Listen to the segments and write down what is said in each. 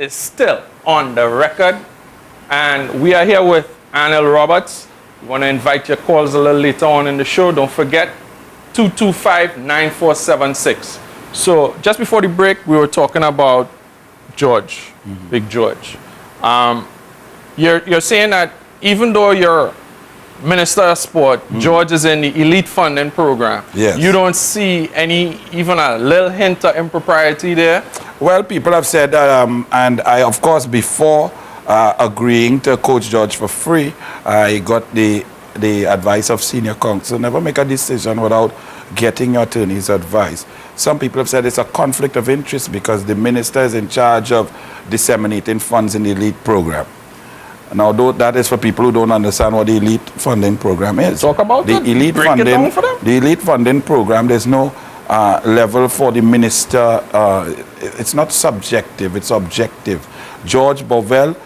is still on the record. And we are here with Anil Roberts. We want to invite your calls a little later on in the show. Don't forget, 225-9476. So just before the break, we were talking about George, Big George. You're saying that even though you're Minister of Sport, George is in the elite funding program. Yes. You don't see even a little hint of impropriety there? Well, people have said that, and I, of course, before agreeing to Coach George for free, I got the advice of senior counsel. Never make a decision without getting your attorney's advice. Some people have said it's a conflict of interest because the minister is in charge of disseminating funds in the elite program. Now, that is for people who don't understand what the elite funding program is. Talk about the it. elite Break funding. It down for them. The elite funding program. There's no level for the minister. It's not subjective. It's objective. George Bovell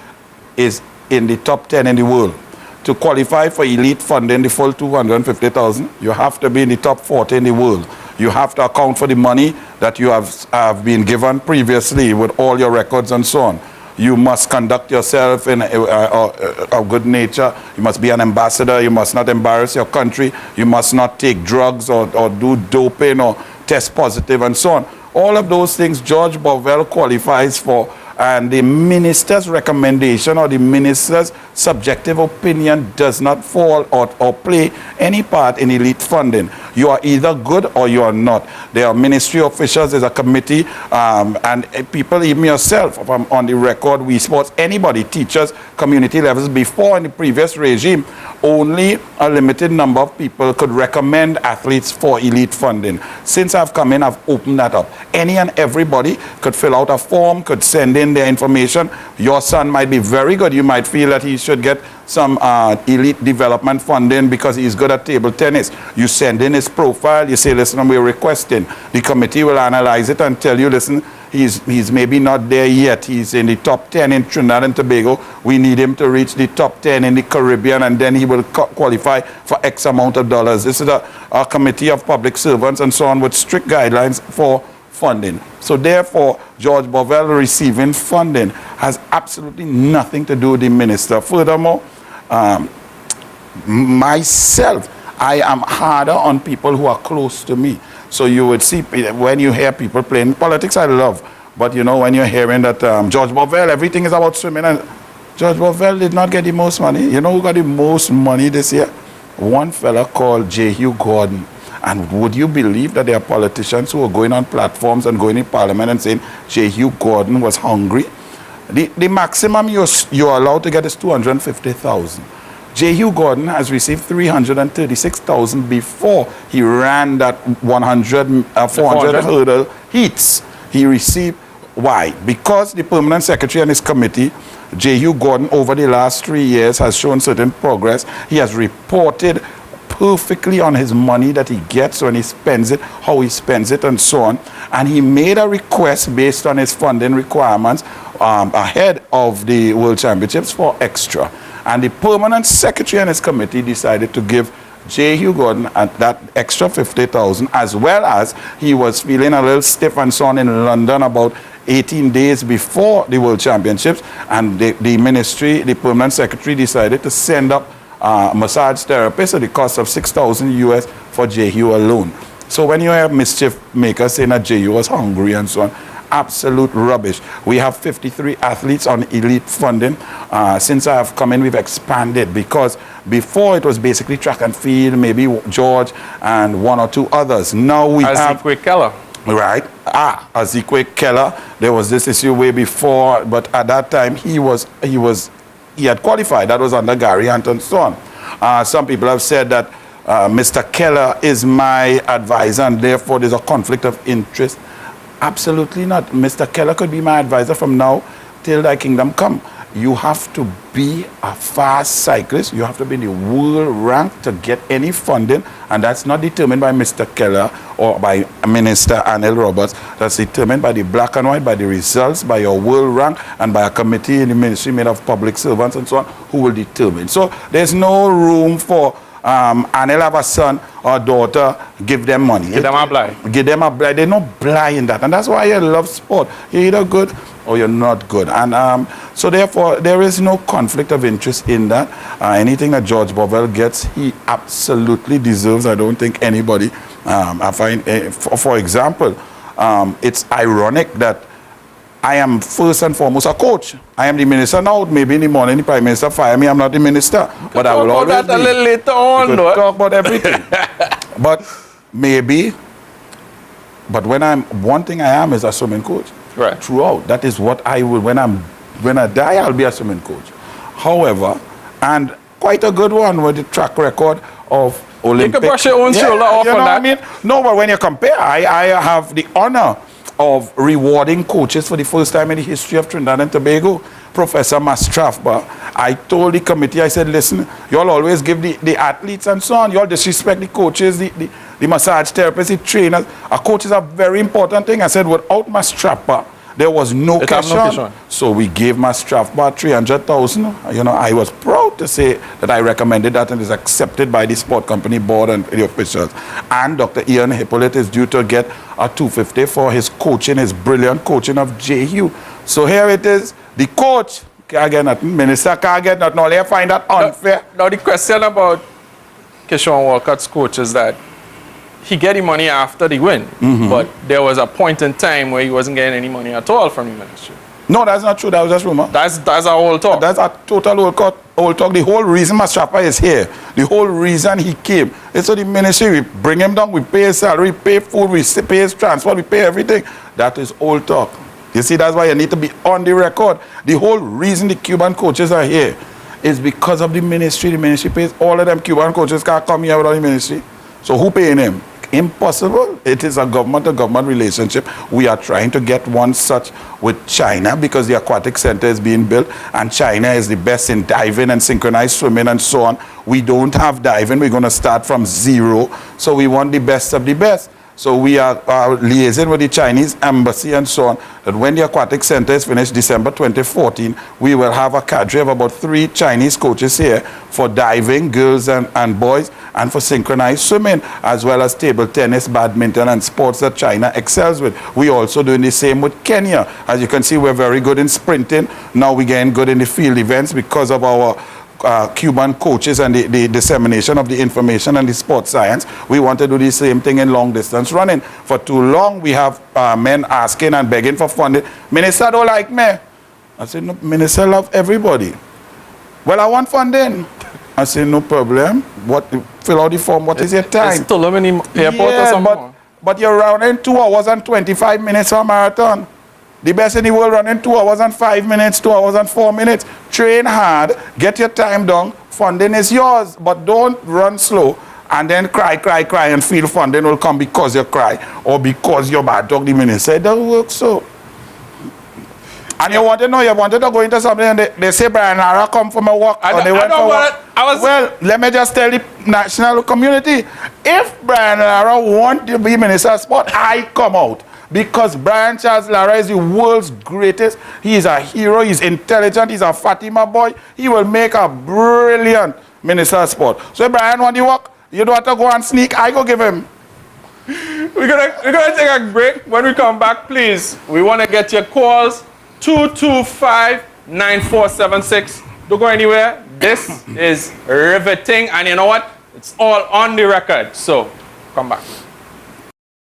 is in the top 10 in the world. To qualify for elite funding, the full 250,000, you have to be in the top 40 in the world. You have to account for the money that you have been given previously with all your records and so on. You must conduct yourself in a good nature. You must be an ambassador. You must not embarrass your country. You must not take drugs or do doping or test positive and so on. All of those things George Bovell qualifies for, and the minister's recommendation or the minister's subjective opinion does not fall or play any part in elite funding. You are either good or you are not. There are ministry officials, there's a committee, and people, even yourself, if I'm on the record, we sports, anybody, teachers, community levels. Before, in the previous regime, only a limited number of people could recommend athletes for elite funding. Since I've come in, I've opened that up. Any and everybody could fill out a form, could send in their information. Your son might be very good. You might feel that he should get some elite development funding because he's good at table tennis. You send in his profile, you say, listen, we're requesting. The committee will analyze it and tell you, listen, he's maybe not there yet. He's in the top 10 in Trinidad and Tobago. We need him to reach the top 10 in the Caribbean, and then he will qualify for X amount of dollars. This is a committee of public servants and so on with strict guidelines for funding. So therefore, George Bovell receiving funding has absolutely nothing to do with the minister. Furthermore, myself, I am harder on people who are close to me. So you would see, when you hear people playing politics, I love. But you know, when you're hearing that George Bovell, everything is about swimming, and George Bovell did not get the most money. You know who got the most money this year? One fella called J. Hugh Gordon. And would you believe that there are politicians who are going on platforms and going in parliament and saying J. Hugh Gordon was hungry? The maximum you're allowed to get is 250,000. J. Hugh Gordon has received 336,000 before he ran that 400 hurdle heats. He received, why? Because the permanent secretary and his committee, J. Hugh Gordon, over the last 3 years has shown certain progress. He has reported perfectly on his money that he gets when he spends it, how he spends it, and so on. And he made a request based on his funding requirements ahead of the World Championships for extra. And the permanent secretary and his committee decided to give J. Hugh Gordon that extra 50,000, as well as he was feeling a little stiff and so on in London about 18 days before the World Championships. And the ministry, the permanent secretary, decided to send up massage therapist at the cost of 6,000 US for J. Hugh alone. So when you have mischief makers saying that J. Hugh was hungry and so on, absolute rubbish. We have 53 athletes on elite funding. Since I have come in, we've expanded, because before it was basically track and field, maybe George and one or two others. Now we have Ezekiel Keller. Right. Ezekiel Keller. There was this issue way before, but at that time he had qualified. That was under Gary Hunt and so on. Some people have said that Mr. Keller is my advisor and therefore there's a conflict of interest. Absolutely not. Mr. Keller could be my advisor from now till thy kingdom come. You have to be a fast cyclist. You have to be in the world rank to get any funding, and that's not determined by Mr. Keller or by Minister Anil Roberts. That's determined by the black and white, by the results, by your world rank, and by a committee in the ministry made of public servants and so on who will determine. So there's no room for and they'll have a son or daughter, give them money. Give them a blind. Give them a blind. They're not blind in that. And that's why you love sport. You're either good or you're not good. And so therefore, there is no conflict of interest in that. Anything that George Bovell gets, he absolutely deserves. I don't think anybody, I find, for example, it's ironic that I am first and foremost a coach. I am the minister now. Maybe in the morning the Prime Minister fire me. I'm not the minister. But I will always that a little later on, though. Talk about everything. But maybe. But one thing I am is a swimming coach. Right. Throughout. That is what I will. When I die, I'll be a swimming coach. However, and quite a good one with the track record of Olympic. You can brush your own shoulder off on that. I mean? No, but when you compare, I have the honor of rewarding coaches for the first time in the history of Trinidad and Tobago. Professor Mastrafba, I told the committee, I said, listen, you all always give the athletes and so on, you all disrespect the coaches, the massage therapists, the trainers. A coach is a very important thing. I said, without Mastrafba, there was no question. So we gave Mastrafba 300,000. You know, I was proud to say that I recommended that and it's accepted by the sport company board and the officials. And Dr. Ian Hippolyte is due to get a 250 for his coaching, his brilliant coaching of JU. So here it is. The coach can't get nothing. Minister can't get nothing. All they find that unfair. Now the question about Keyshawn Walcott's coach is that he get the money after the win, but there was a point in time where he wasn't getting any money at all from the ministry. No, that's not true. That was just rumor. That's a whole talk. That's a total whole talk. The whole reason Mastrafba is here, the whole reason he came, is so the ministry, we bring him down, we pay his salary, we pay food, we pay his transport, we pay everything. That is old talk. You see, that's why you need to be on the record. The whole reason the Cuban coaches are here is because of the ministry. The ministry pays all of them. Cuban coaches can't come here without the ministry. So who paying him? Impossible. It is a government-to-government relationship. We are trying to get one such with China because the aquatic center is being built and China is the best in diving and synchronized swimming and so on. We don't have diving. We're going to start from zero. So we want the best of the best. So we are liaising with the Chinese embassy and so on, that when the aquatic center is finished, December 2014, we will have a cadre of about 3 Chinese coaches here for diving, girls and boys, and for synchronized swimming, as well as table tennis, badminton, and sports that China excels with. We also doing the same with Kenya. As you can see, we're very good in sprinting. Now we're getting good in the field events because of our Cuban coaches and the dissemination of the information and the sports science. We want to do the same thing in long distance running. For too long, we have men asking and begging for funding. Minister don't like me. I said, no, Minister love everybody. Well, I want funding. I said, no problem. Fill out the form. What is your time? It's Tulamini Airport or something. But you're running 2 hours and 25 minutes for a marathon. The best in the world running 2 hours and 5 minutes, 2 hours and 4 minutes. Train hard, get your time down, funding is yours, but don't run slow and then cry and feel funding will come because you cry or because you're bad dog. The minister said, that works so. And you wanted to go into something and they say Brian Lara come from a walk. Well, let me just tell the national community, if Brian Lara want to be minister of sport, I come out. Because Brian Charles Lara is the world's greatest. He is a hero. He's intelligent. He's a Fatima boy. He will make a brilliant minister of sport. So if Brian want to work, you don't have to go and sneak. I go give him. We're gonna take a break. When we come back, please, we want to get your calls. 225-9476. Don't go anywhere. This is riveting. And you know what? It's all on the record. So come back.